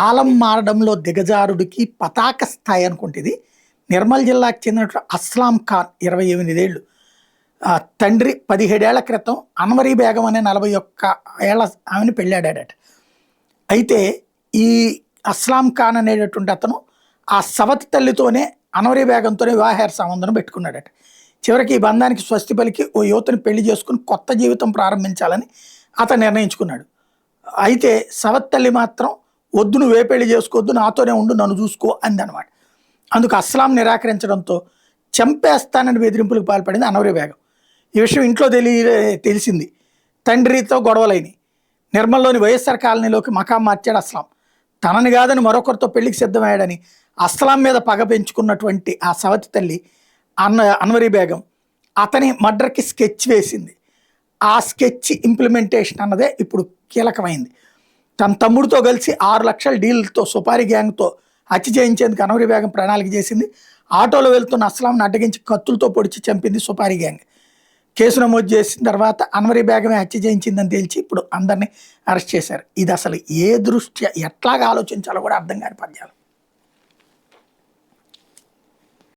కాలం మారడంలో దిగజారుడికి పతాక స్థాయి అనుకుంటేది. నిర్మల్ జిల్లాకు చెందినటువంటి అస్లాం ఖాన్ 28 ఏళ్ళు. తండ్రి 17 ఏళ్ల క్రితం అన్వరీ బేగం అనే 41 ఏళ్ల ఆమెను పెళ్ళాడాడట. అయితే ఈ అస్లాం ఖాన్ అనేటటువంటి అతను ఆ సవతి తల్లితోనే అన్వరీ బేగంతోనే వివాహేతర సంబంధం పెట్టుకున్నాడట. చివరికి ఈ బంధానికి స్వస్తి పలికి ఓ యువతని పెళ్లి చేసుకుని కొత్త జీవితం ప్రారంభించాలని అతను నిర్ణయించుకున్నాడు. అయితే సవతి తల్లి మాత్రం వద్దు, నువ్వే పెళ్లి చేసుకోవద్దు, నాతోనే ఉండు, నన్ను చూసుకో అందనమాట. అందుకు అస్లాం నిరాకరించడంతో చంపేస్తానని బెదిరింపులకు పాల్పడింది అన్వరీ బేగం. ఈ విషయం ఇంట్లో తెలిసింది. తండ్రితో గొడవలైనవి. నిర్మల్లోని వైఎస్ఆర్ కాలనీలోకి మకాం మార్చాడు అస్లాం. తనని కాదని మరొకరితో పెళ్లికి సిద్ధమయ్యాడని అస్లాం మీద పగ పెంచుకున్నటువంటి ఆ సవతి తల్లి అన్వరీ బేగం అతని మర్డర్కి స్కెచ్ వేసింది. ఆ స్కెచ్ ఇంప్లిమెంటేషన్ అన్నదే ఇప్పుడు కీలకమైంది. తన తమ్ముడితో కలిసి 6 లక్షల డీల్తో సుపారీ గ్యాంగ్తో హత్య చేయించేందుకు అన్వరీ బేగం ప్రణాళిక చేసింది. ఆటోలో వెళ్తున్న అస్లాంను అడ్డగించి కత్తులతో పొడిచి చంపింది సుపారీ గ్యాంగ్. కేసు నమోదు చేసిన తర్వాత అన్వరీ బేగమే హత్య చేయించిందని తేల్చి ఇప్పుడు అందరినీ అరెస్ట్ చేశారు. ఇది అసలు ఏ దృష్ట్యా ఎట్లాగా ఆలోచించాలో కూడా అర్థం కాని పద్యాలు.